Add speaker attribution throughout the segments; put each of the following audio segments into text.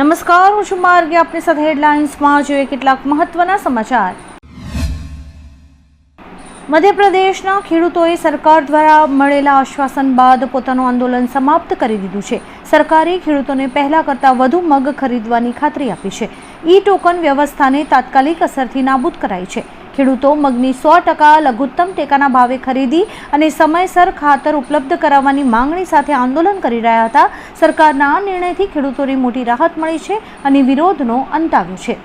Speaker 1: નમસ્કાર, હું છું માર્ગી. આપની સાથે હેડલાઇન્સમાં જોઈએ કેટલાક મહત્વના સમાચાર. મધ્યપ્રદેશના ખેડૂતોએ સરકાર દ્વારા મળેલા આશ્વાસન બાદ પોતાનું આંદોલન સમાપ્ત કરી દીધું છે. સરકારે ખેડૂતોને પહેલા કરતાં વધુ મગ ખરીદવાની ખાતરી આપી છે. ઈ ટોકન વ્યવસ્થાને તાત્કાલિક અસરથી નાબૂદ કરાઈ છે. ખેડૂતો મગની 100% લઘુત્તમ ટેકાના ભાવે ખરીદી અને સમયસર ખાતર ઉપલબ્ધ કરાવવાની માંગણી સાથે આંદોલન કરી રહ્યા હતા. સરકારના આ નિર્ણયથી ખેડૂતોને મોટી રાહત મળી છે અને વિરોધનો અંત આવ્યો છે.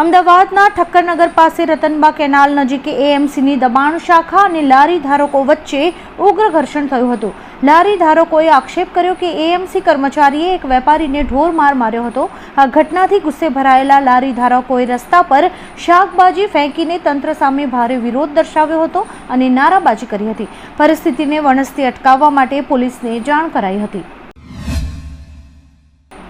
Speaker 1: અમદાવાદના ઠક્કરનગર પાસે રતનબા કેનાલ નજીક એએમસીની દબાણ શાખા અને લારી ધારકો વચ્ચે ઉગ્ર ઘર્ષણ થયું હતું. લારી ધારકોએ આક્ષેપ કર્યો કે એએમસી કર્મચારીએ એક વેપારીને ઢોર માર માર્યો હતો. આ ઘટનાથી ગુસ્સે ભરાયેલા લારી ધારકોએ રસ્તા પર શાકભાજી ફેંકીને તંત્ર સામે ભારે વિરોધ દર્શાવ્યો હતો અને નારાબાજી કરી હતી. પરિસ્થિતિને વણસતી અટકાવવા માટે પોલીસને જાણ કરાઈ હતી.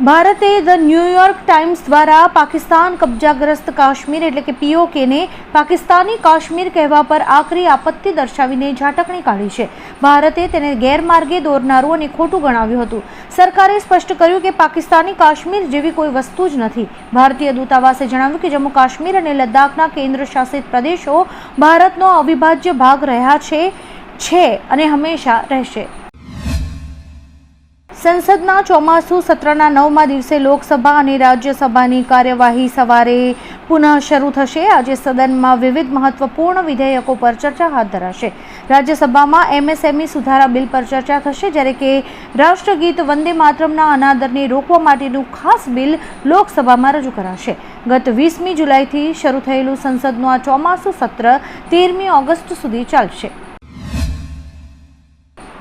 Speaker 1: ભારતે ધ ન્યૂયોર્ક ટાઈમ્સ દ્વારા પાકિસ્તાન કબજાગ્રસ્ત કાશ્મીર એટલે કે પીઓકેને પાકિસ્તાની કાશ્મીર કહેવા પર આકરી આપત્તિ દર્શાવીને ઝાટકણી કાઢી છે. ભારતે તેને ગેરમાર્ગે દોરનારું અને ખોટું ગણાવ્યું હતું. સરકારે સ્પષ્ટ કર્યું કે પાકિસ્તાની કાશ્મીર જેવી કોઈ વસ્તુ જ નથી. ભારતીય દૂતાવાસે જણાવ્યું કે જમ્મુ કાશ્મીર અને લદ્દાખના કેન્દ્ર શાસિત પ્રદેશો ભારતનો અવિભાજ્ય ભાગ રહ્યા છે અને હંમેશા રહેશે. સંસદના ચોમાસુ સત્રના 9મા દિવસે લોકસભા અને રાજ્યસભાની કાર્યવાહી સવારે પુનઃ શરૂ થશે. આજે સદનમાં વિવિધ મહત્વપૂર્ણ વિધેયકો પર ચર્ચા હાથ ધરાશે. રાજ્યસભામાં એમએસએમઈ સુધારા બિલ પર ચર્ચા થશે, જ્યારે કે રાષ્ટ્રગીત વંદે માતરમના અનાદરને રોકવા માટેનું ખાસ બિલ લોકસભામાં રજૂ કરાશે. ગત 20મી જુલાઈથી શરૂ થયેલું સંસદનું આ ચોમાસુ સત્ર 13મી ઓગસ્ટ સુધી ચાલશે.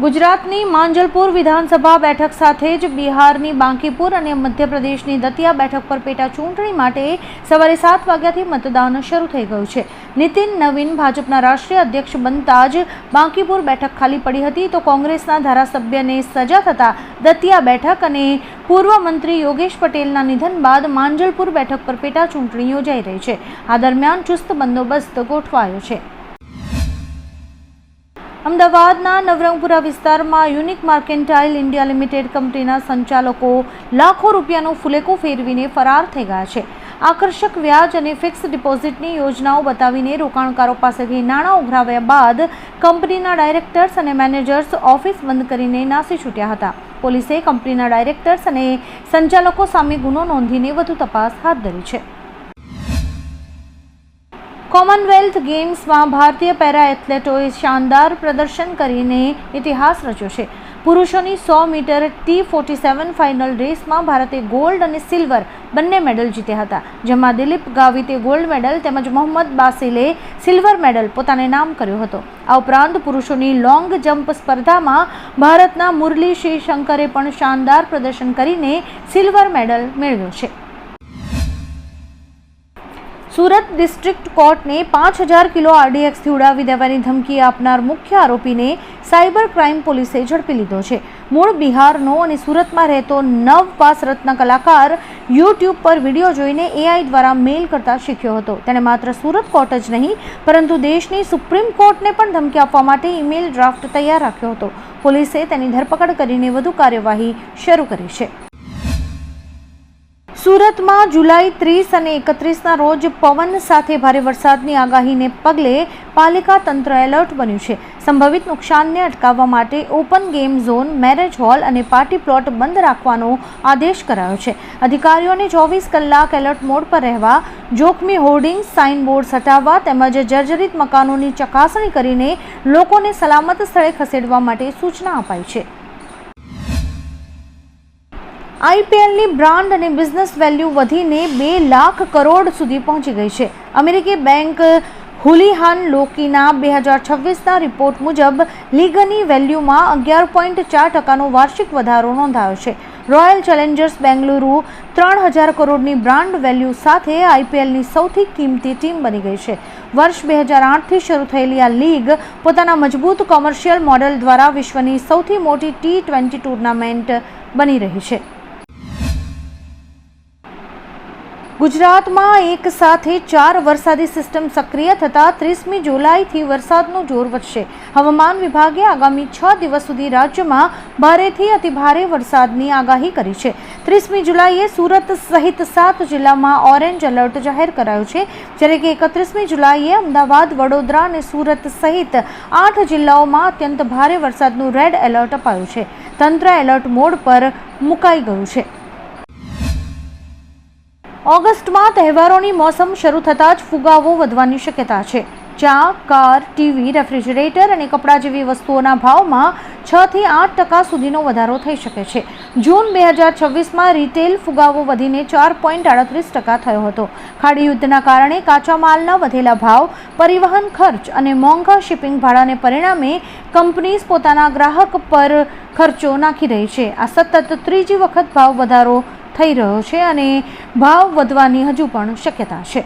Speaker 1: ગુજરાતની માંજલપુર વિધાનસભા બેઠક સાથે જ બિહારની બાંકીપુર અને મધ્યપ્રદેશની દતિયા બેઠક પર પેટા ચૂંટણી માટે સવારે 7 વાગ્યાથી મતદાન શરૂ થઈ ગયું છે. નીતિન નવીન ભાજપના રાષ્ટ્રીય અધ્યક્ષ બનતા જ બાંકીપુર બેઠક ખાલી પડી હતી, તો કોંગ્રેસના ધારાસભ્યને સજા થતા દતિયા બેઠક અને પૂર્વ મંત્રી યોગેશ પટેલના નિધન બાદ માંજલપુર બેઠક પર પેટા ચૂંટણી યોજાઈ રહી છે. આ દરમિયાન ચુસ્ત બંદોબસ્ત ગોઠવાયો છે. અમદાવાદના નવરંગપુરા વિસ્તારમાં યુનિક માર્કેન્ટાઇલ ઇન્ડિયા લિમિટેડ કંપનીના સંચાલકો લાખો રૂપિયાનું ફુલેકું ફેરવીને ફરાર થઈ ગયા છે. આકર્ષક વ્યાજ અને ફિક્સ ડિપોઝિટની યોજનાઓ બતાવીને રોકાણકારો પાસેથી નાણાં ઉઘરાવ્યા બાદ કંપનીના ડાયરેક્ટર્સ અને મેનેજર્સ ઓફિસ બંધ કરીને નાસી છૂટ્યા હતા. પોલીસે કંપનીના ડાયરેક્ટર્સ અને સંચાલકો સામે ગુનો નોંધીને વધુ તપાસ હાથ ધરી છે. કોમનવેલ્થ ગેમ્સમાં ભારતીય પેરા એથ્લેટોએ શાનદાર પ્રદર્શન કરીને ઇતિહાસ રચ્યો છે. પુરુષોની 100 મીટર T47 ફાઇનલ રેસમાં ભારતે ગોલ્ડ અને સિલ્વર બંને મેડલ જીત્યા હતા, જેમાં દિલીપ ગાવિતે ગોલ્ડ મેડલ તેમજ મોહમ્મદ બાસિલે સિલ્વર મેડલ પોતાને નામ કર્યો હતો. આ ઉપરાંત પુરુષોની લોંગ જમ્પ સ્પર્ધામાં ભારતના મુરલી શ્રી શંકરે પણ શાનદાર પ્રદર્શન કરીને સિલ્વર મેડલ મેળવ્યો છે. સુરત ડિસ્ટ્રિક્ટ કોર્ટને 5000 કિલો આરડીએક્સથી ઉડાવી દેવાની ધમકી આપનાર મુખ્ય આરોપીને સાયબર ક્રાઇમ પોલીસે ઝડપી લીધો છે. મૂળ બિહારનો અને સુરતમાં રહેતો નવપાસ રત્ન કલાકાર યુટ્યુબ પર વિડીયો જોઈને એઆઈ દ્વારા મેલ કરતા શીખ્યો હતો. તેણે માત્ર સુરત કોર્ટ જ નહીં પરંતુ દેશની સુપ્રીમ કોર્ટને પણ ધમકી આપવા માટે ઈમેલ ડ્રાફ્ટ તૈયાર રાખ્યો હતો. પોલીસે તેની ધરપકડ કરીને વધુ કાર્યવાહી શરૂ કરી છે. સુરતમાં જુલાઈ 30 અને 31ના રોજ પવન સાથે ભારે વરસાદની આગાહીને પગલે પાલિકા તંત્ર એલર્ટ બન્યું છે. સંભવિત નુકસાનને અટકાવવા માટે open game zone, marriage hall અને પાર્ટી પ્લોટ બંધ રાખવાનો આદેશ કરાયો છે. અધિકારીઓને 24 કલાક એલર્ટ મોડ પર રહેવા, જોખમી હોર્ડિંગ્સ, સાઇન બોર્ડ્સ હટાવવા તેમજ જર્જરિત મકાનોની ચકાસણી કરીને લોકોને સલામત સ્થળે ખસેડવા માટે સૂચના અપાઈ છે. આઈપીએલની બ્રાન્ડ અને બિઝનેસ વેલ્યુ વધીને 2 લાખ કરોડ સુધી પહોંચી ગઈ છે. અમેરિકી બેંક હુલિહાન લોકીના 2026ના રિપોર્ટ મુજબ લીગની વેલ્યુમાં 11.4% વાર્ષિક વધારો નોંધાયો છે. રોયલ ચેલેન્જર્સ બેંગલુરુ 3000 કરોડની બ્રાન્ડ વેલ્યુ સાથે આઈપીએલની સૌથી કિંમતી ટીમ બની ગઈ છે. વર્ષ 2008થી શરૂ થયેલી આ લીગ પોતાના મજબૂત કોમર્શિયલ મોડેલ દ્વારા વિશ્વની સૌથી મોટી T20 ટુર્નામેન્ટ બની રહી છે. ગુજરાતમાં એક સાથે 4 વરસાદી સિસ્ટમ સક્રિય થતાં 30મી જુલાઈથી વરસાદનું જોર વધશે. હવામાન વિભાગે આગામી 6 દિવસ સુધી રાજ્યમાં ભારેથી અતિભારે વરસાદની આગાહી કરી છે. 30મી જુલાઈએ સુરત સહિત 7 જિલ્લામાં ઓરેન્જ એલર્ટ જાહેર કરાયું છે, જ્યારે કે 31મી જુલાઈએ અમદાવાદ, વડોદરા અને સુરત સહિત 8 જિલ્લાઓમાં અત્યંત ભારે વરસાદનું રેડ એલર્ટ અપાયું છે. તંત્ર એલર્ટ મોડ પર મુકાઈ ગયું છે. ઓગસ્ટમાં તહેવારોની મોસમ શરૂ થતાં જ ફુગાવો વધવાની શક્યતા છે. ચા, કાર, ટીવી, રેફ્રિજરેટર અને કપડાં જેવી વસ્તુઓના ભાવમાં 6 થી 8% સુધીનો વધારો થઈ શકે છે. જૂન 2026માં રિટેલ ફુગાવો વધીને 4.38% થયો હતો. ખાડી યુદ્ધના કારણે કાચા માલના વધેલા ભાવ, પરિવહન ખર્ચ અને મોંઘા શિપિંગ ભાડાને પરિણામે કંપનીઝ પોતાના ગ્રાહક પર ખર્ચો નાખી રહી છે. આ સતત ત્રીજી વખત ભાવ વધારો થઈ રહ્યો છે અને ભાવ વધવાની હજુ પણ શક્યતા છે.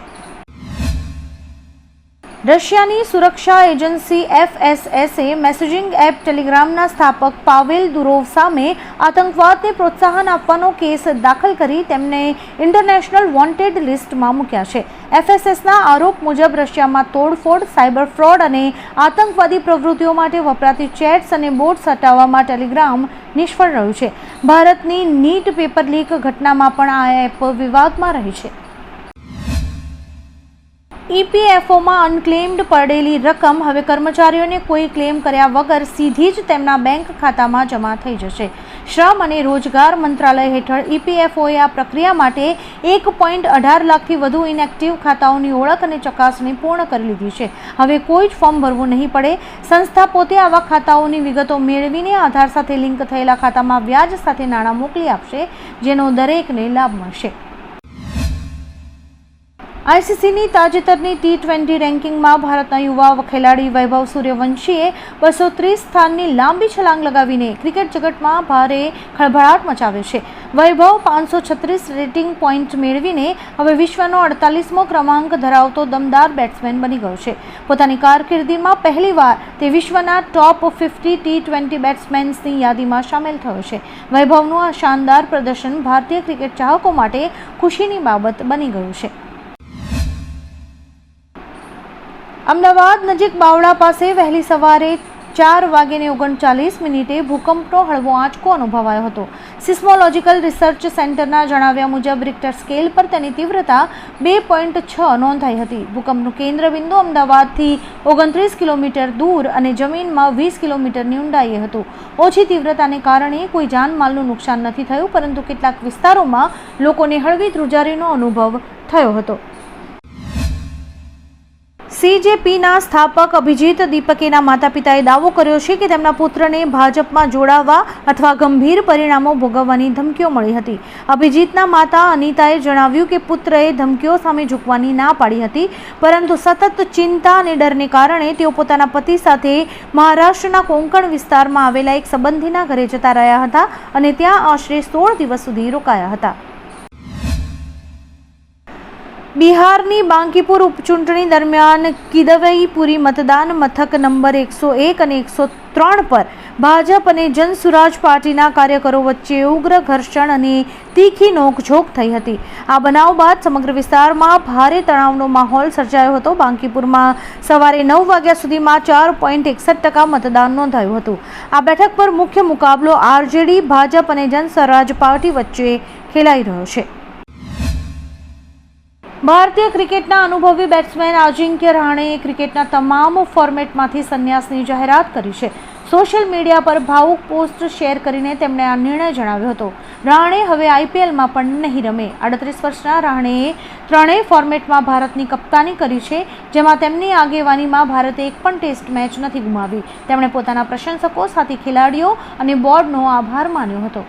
Speaker 1: રશિયાની સુરક્ષા એજન્સી FSSએ મેસેજિંગ એપ ટેલિગ્રામના સ્થાપક પાવેલ દુરોવ સામે આતંકવાદને પ્રોત્સાહન આપવાનો કેસ દાખલ કરી તેમને ઇન્ટરનેશનલ વોન્ટેડ લિસ્ટમાં મૂક્યા છે. FSSના આરોપ મુજબ રશિયામાં તોડફોડ, સાયબર ફ્રોડ અને આતંકવાદી પ્રવૃત્તિઓ માટે વપરાતી ચેટ્સ અને બોટ્સ હટાવવામાં ટેલિગ્રામ નિષ્ફળ રહ્યું છે. ભારતની નીટ પેપર લીક ઘટનામાં પણ આ એપ વિવાદમાં રહી છે. EPFOમાં અનક્લેમ્ડ પડેલી રકમ હવે કર્મચારીઓને કોઈ ક્લેમ કર્યા વગર સીધી જ તેમના બેંક ખાતામાં જમા થઈ જશે. શ્રમ અને રોજગાર મંત્રાલય હેઠળ EPFOએ આ પ્રક્રિયા માટે 1.18 લાખથી વધુ ઇનએક્ટિવ ખાતાઓની ઓળખ અને ચકાસણી પૂર્ણ કરી લીધી છે. હવે કોઈ જ ફોર્મ ભરવું નહીં પડે. સંસ્થા પોતે આવા ખાતાઓની વિગતો મેળવીને આધાર સાથે લિંક થયેલા ખાતામાં વ્યાજ સાથે નાણાં મોકલી આપશે, જેનો દરેકને લાભ મળશે. ICCની તાજેતરની T20 રેન્કિંગમાં ભારતના યુવા ખેલાડી વૈભવ સૂર્યવંશીએ 230 સ્થાનની લાંબી છલાંગ લગાવીને ક્રિકેટ જગતમાં ભારે ખળભળાટ મચાવ્યો છે. વૈભવ 536 રેટિંગ પોઈન્ટ મેળવીને હવે વિશ્વનો 48મો ક્રમાંક ધરાવતો દમદાર બેટ્સમેન બની ગયો છે. પોતાની કારકિર્દીમાં પહેલીવાર તે વિશ્વના ટોપ 50 T20 બેટ્સમેન્સની યાદીમાં સામેલ થયો છે. વૈભવનું આ શાનદાર પ્રદર્શન ભારતીય ક્રિકેટ ચાહકો માટે ખુશીની બાબત બની ગયું છે. અમદાવાદ નજીક બાવળા પાસે વહેલી સવારે 4:39 ભૂકંપનો હળવો આંચકો અનુભવાયો હતો. સિસ્મોલોજીકલ રિસર્ચ સેન્ટરના જણાવ્યા મુજબ રિક્ટર સ્કેલ પર તેની તીવ્રતા 2.6 નોંધાઈ હતી. ભૂકંપનું કેન્દ્રબિંદુ અમદાવાદથી 29 કિલોમીટર દૂર અને જમીનમાં 20 કિલોમીટરની ઊંડાઈએ હતું. ઓછી તીવ્રતાને કારણે કોઈ જાનમાલનું નુકસાન નથી થયું, પરંતુ કેટલાક વિસ્તારોમાં લોકોને હળવી ધ્રુજારીનો અનુભવ થયો હતો. CJPના સ્થાપક અભિજીત દીપકેના માતા પિતાએ દાવો કર્યો છે કે તેમના પુત્રને ભાજપમાં જોડાવા અથવા ગંભીર પરિણામો ભોગવવાની ધમકીઓ મળી હતી. અભિજીતના માતા અનિતાએ જણાવ્યું કે પુત્રએ ધમકીઓ સામે ઝૂકવાની ના પાડી હતી, પરંતુ સતત ચિંતા અને ડરને કારણે તેઓ પોતાના પતિ સાથે મહારાષ્ટ્રના કોંકણ વિસ્તારમાં આવેલા એક સંબંધીના ઘરે જતા રહ્યા હતા અને ત્યાં આશરે 16 દિવસ સુધી રોકાયા હતા. બિહારની બાંકીપુર ઉપચૂંટણી દરમિયાન કિદવઈપુરી મતદાન મથક નંબર 101 અને 103 પર ભાજપ અને જનસુરાજ પાર્ટીના કાર્યકરો વચ્ચે ઉગ્ર ઘર્ષણ અને તીખી નોકઝોક થઈ હતી. આ બનાવ બાદ સમગ્ર વિસ્તારમાં ભારે તણાવનો માહોલ સર્જાયો હતો. બાંકીપુરમાં સવારે 9 વાગ્યા સુધીમાં 4.61% મતદાન નોંધાયું હતું. આ બેઠક પર મુખ્ય મુકાબલો RJD, ભાજપ અને જનસુરાજ પાર્ટી વચ્ચે ખેલાઈ રહ્યો છે. ભારતીય ક્રિકેટના અનુભવી બેટ્સમેન અજિંક્ય રહાણેએ ક્રિકેટના તમામ ફોર્મેટમાંથી સંન્યાસની જાહેરાત કરી છે. સોશિયલ મીડિયા પર ભાવુક પોસ્ટ શેર કરીને તેમણે આ નિર્ણય જણાવ્યો હતો. રહાણે હવે IPLમાં પણ નહીં રમે. 38 વર્ષના રહાણેએ ત્રણેય ફોર્મેટમાં ભારતની કપ્તાની કરી છે, જેમાં તેમની આગેવાનીમાં ભારતે એક પણ ટેસ્ટ મેચ નથી ગુમાવી. તેમણે પોતાના પ્રશંસકો, સાથી ખેલાડીઓ અને બોર્ડનો આભાર માન્યો હતો.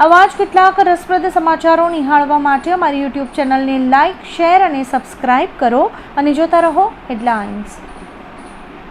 Speaker 1: આવા જ કેટલાક રસપ્રદ સમાચારો નિહાળવા માટે અમારી YouTube ચેનલને લાઇક, શેર અને સબસ્ક્રાઇબ કરો અને જોતા રહો હેડલાઇન્સ.